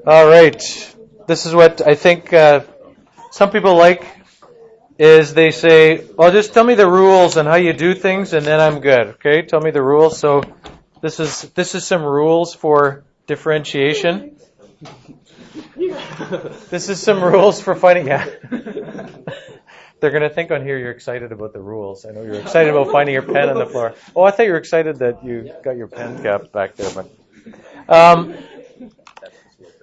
All right. This is what I think some people like is they say, well, just tell me the rules and how you do things and then I'm good. Okay? Tell me the rules. So this is some rules for differentiation. This is some rules for finding out. They're going to think on here you're excited about the rules. I know you're excited about finding your pen on the floor. Oh, I thought you were excited that you got your pen cap back there. But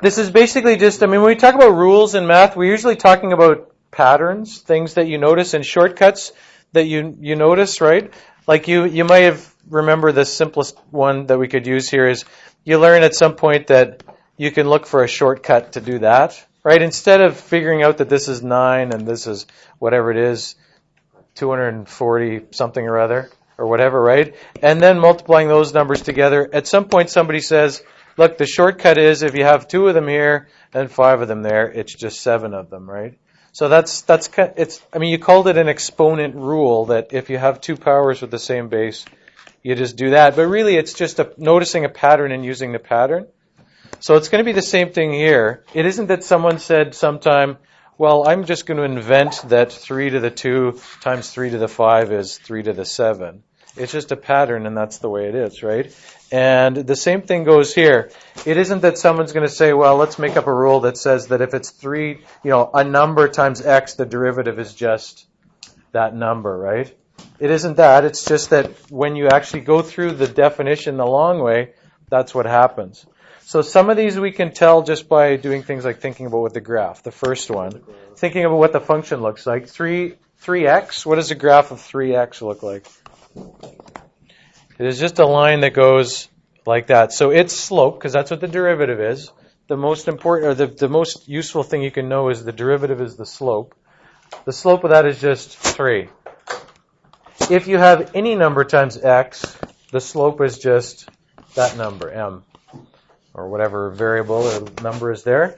this is basically just, when we talk about rules in math, we're usually talking about patterns, things that you notice, and shortcuts that you notice, right? Like you might have remember the simplest one that we could use here is you learn at some point that you can look for a shortcut to do that, right? Instead of figuring out that this is 9 and this is whatever it is, 240 something or other, or whatever, right? And then multiplying those numbers together, at some point somebody says, look, the shortcut is if you have 2 of them here and 5 of them there, it's just 7 of them, right? So you called it an exponent rule that if you have 2 powers with the same base, you just do that. But really, it's just noticing a pattern and using the pattern. So it's going to be the same thing here. It isn't that someone said sometime, well, I'm just going to invent that 3 to the 2 times 3 to the 5 is 3 to the 7. It's just a pattern, and that's the way it is, right? And the same thing goes here. It isn't that someone's going to say, well, let's make up a rule that says that if it's 3, a number times x, the derivative is just that number, right? It isn't that. It's just that when you actually go through the definition the long way, that's what happens. So some of these we can tell just by doing things like thinking about what the graph, the first one, thinking about what the function looks like. 3x, what does the graph of 3x look like? It is just a line that goes like that. So its slope, because that's what the derivative is, the most important, or the most useful thing you can know is the derivative is the slope. The slope of that is just 3. If you have any number times x, the slope is just that number, m, or whatever variable or number is there.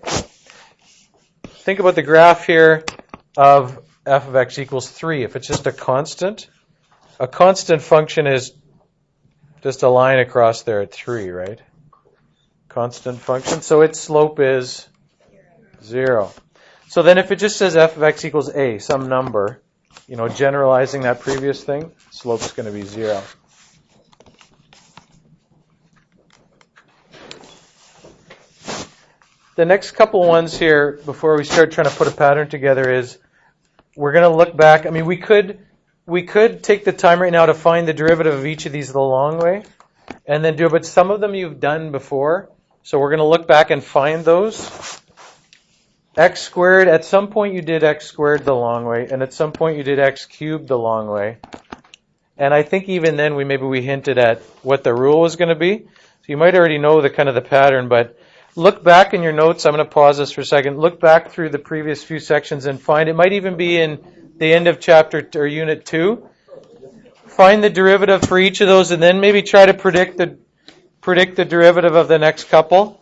Think about the graph here of f of x equals 3. If it's just a constant function is just a line across there at 3, right? Constant function. So its slope is 0. So then if it just says f of x equals a, some number, generalizing that previous thing, slope's going to be 0. The next couple ones here, before we start trying to put a pattern together, is we're going to look back. We could take the time right now to find the derivative of each of these the long way, and then do it. But some of them you've done before, so we're going to look back and find those. X squared, at some point you did x squared the long way, and at some point you did x cubed the long way. And I think even then we hinted at what the rule was going to be. So you might already know the pattern, but look back in your notes. I'm going to pause this for a second. Look back through the previous few sections and find, it might even be in the end of chapter or unit 2. Find the derivative for each of those and then maybe try to predict the derivative of the next couple.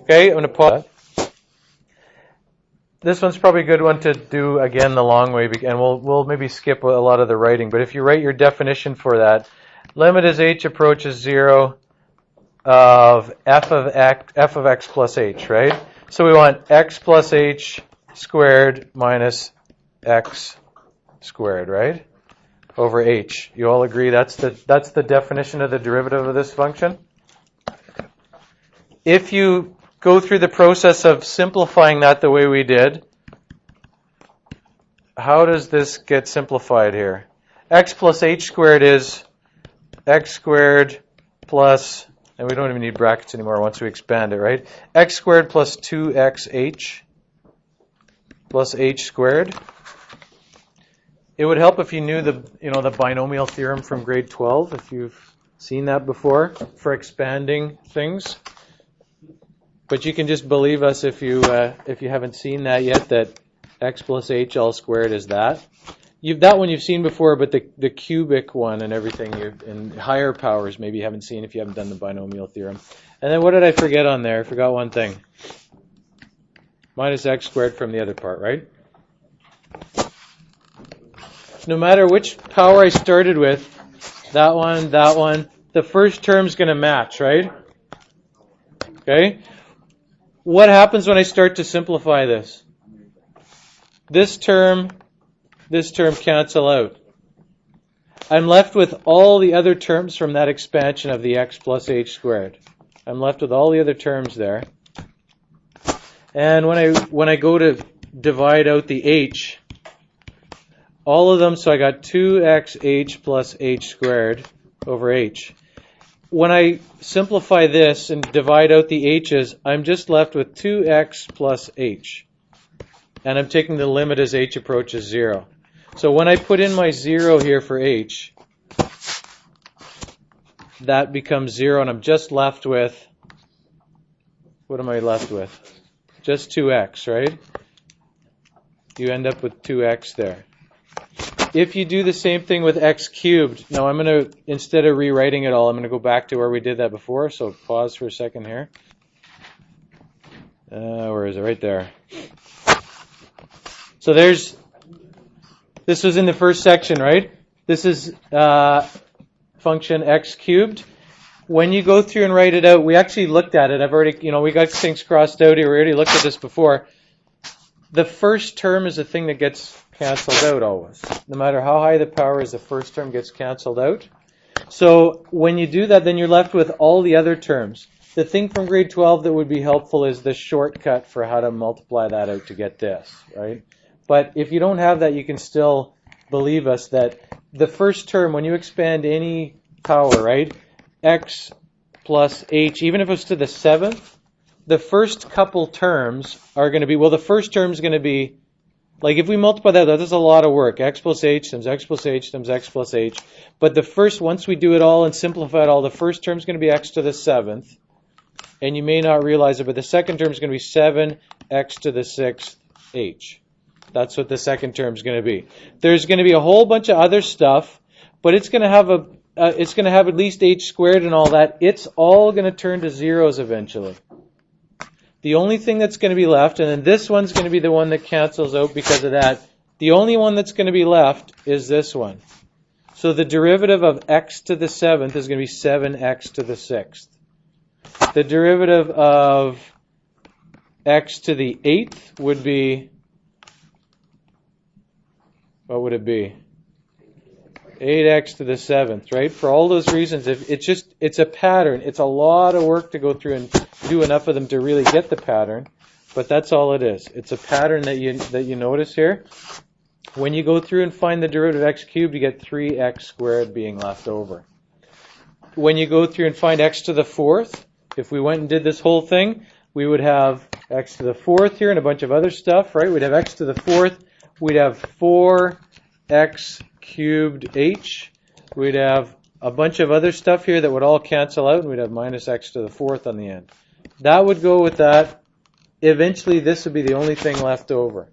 Okay, I'm going to pause. This one's probably a good one to do again the long way, and we'll maybe skip a lot of the writing. But if you write your definition for that, limit as h approaches 0 of f of x plus h, right? So we want x plus h squared minus x squared, right? Over h. You all agree that's the definition of the derivative of this function? If you go through the process of simplifying that the way we did, how does this get simplified here? X plus h squared is x squared plus, and we don't even need brackets anymore once we expand it, right? X squared plus 2xh plus h squared. It would help if you knew the binomial theorem from grade 12, if you've seen that before, for expanding things. But you can just believe us if you haven't seen that yet, that x plus h all squared is that. That one you've seen before, but the cubic one and everything in higher powers maybe you haven't seen if you haven't done the binomial theorem. And then what did I forget on there? I forgot one thing. Minus x squared from the other part, right? No matter which power I started with, that one, the first term's going to match, right? Okay? What happens when I start to simplify this? This term cancel out. I'm left with all the other terms from that expansion of the x plus h squared. I'm left with all the other terms there. And when I go to divide out the h, all of them, so I got 2xh plus h squared over h. When I simplify this and divide out the h's, I'm just left with 2x plus h. And I'm taking the limit as h approaches 0. So when I put in my 0 here for h, that becomes 0, and I'm just left with, what am I left with? Just 2x, right? You end up with 2x there. If you do the same thing with x cubed, now I'm going to, instead of rewriting it all, I'm going to go back to where we did that before, so pause for a second here. Where is it? Right there. So this was in the first section, right? This is function x cubed. When you go through and write it out, we actually looked at it. I've already, we got things crossed out here. We already looked at this before. The first term is the thing that gets canceled out always. No matter how high the power is, the first term gets canceled out. So when you do that, then you're left with all the other terms. The thing from grade 12 that would be helpful is the shortcut for how to multiply that out to get this, right? But if you don't have that, you can still believe us that the first term, when you expand any power, right, x plus h, even if it's to the 7th, the first couple terms are going to be, well, the first term is going to be, like if we multiply that, that's a lot of work. X plus h times x plus h times x plus h. But the first, once we do it all and simplify it all, the first term is going to be x to the 7th. And you may not realize it, but the second term is going to be 7x to the 6th h. That's what the second term is going to be. There's going to be a whole bunch of other stuff, but it's going to have at least h squared and all that. It's all going to turn to zeros eventually. The only thing that's going to be left, and then this one's going to be the one that cancels out because of that. The only one that's going to be left is this one. So the derivative of x to the 7th is going to be 7x to the 6th. The derivative of x to the 8th would be, what would it be? 8x to the 7th, right? For all those reasons, it's a pattern. It's a lot of work to go through and do enough of them to really get the pattern, but that's all it is. It's a pattern that you notice here. When you go through and find the derivative of x cubed, you get 3x squared being left over. When you go through and find x to the 4th, if we went and did this whole thing, we would have x to the 4th here and a bunch of other stuff, right? We'd have x to the 4th. We'd have 4x cubed h. We'd have a bunch of other stuff here that would all cancel out, and we'd have minus x to the 4th on the end. That would go with that. Eventually, this would be the only thing left over.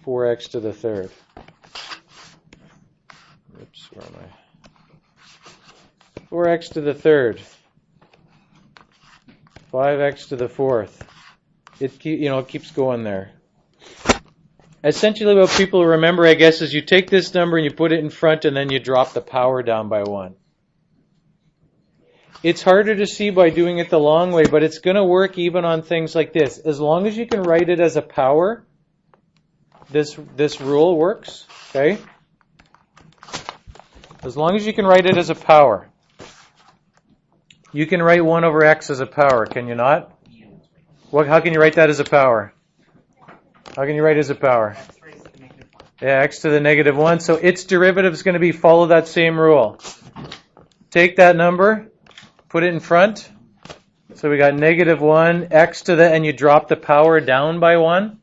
4x to the 3rd. Oops, where am I? 4x to the 3rd. 5x to the 4th. It keeps going there. Essentially what people remember, I guess, is you take this number and you put it in front and then you drop the power down by 1. It's harder to see by doing it the long way, but it's going to work even on things like this. As long as you can write it as a power, this rule works, okay? As long as you can write it as a power. You can write 1 over x as a power, can you not? How can you write that as a power? How can you write it as a power? Yeah, x to the negative 1. So its derivative is going to follow that same rule. Take that number, put it in front. So we got negative 1, x to the, and you drop the power down by 1.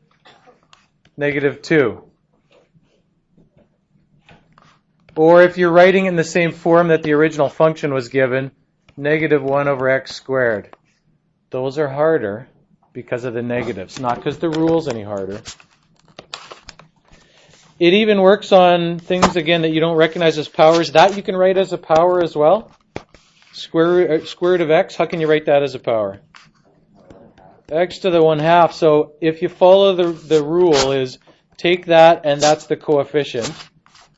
Negative 2. Or if you're writing in the same form that the original function was given, negative 1 over x squared. Those are harder because of the negatives, not because the rule's any harder. It even works on things, again, that you don't recognize as powers. That you can write as a power as well. Square root of x, how can you write that as a power? X to the 1/2. So if you follow the rule is take that and that's the coefficient.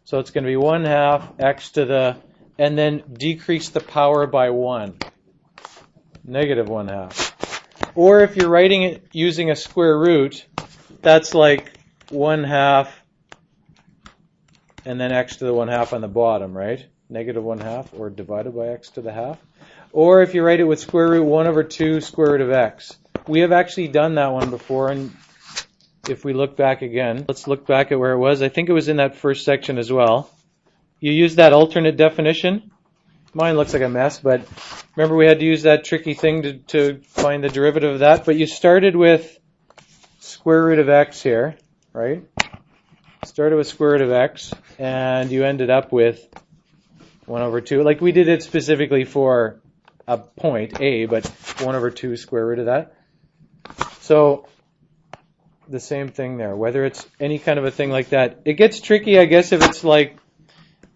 So it's going to be 1/2 x to the, and then decrease the power by 1. Negative 1/2. Or if you're writing it using a square root, that's like 1/2 and then x to the 1/2 on the bottom, right? Negative 1/2 or divided by x to the half. Or if you write it with square root 1/2 square root of x. We have actually done that one before, and if we look back again, let's look back at where it was. I think it was in that first section as well. You use that alternate definition. Mine looks like a mess, but remember we had to use that tricky thing to find the derivative of that. But you started with square root of x here, right? Started with square root of x, and you ended up with 1/2. Like we did it specifically for a point, A, but 1/2 square root of that. So the same thing there, whether it's any kind of a thing like that. It gets tricky, I guess, if it's like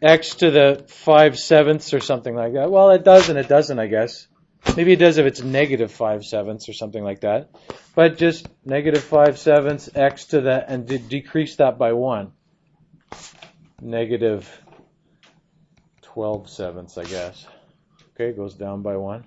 x to the 5/7 or something like that. Well, it does and it doesn't, I guess. Maybe it does if it's negative 5/7 or something like that. But just negative 5/7 x to the, and decrease that by 1. Negative 12/7, I guess. Okay, goes down by 1.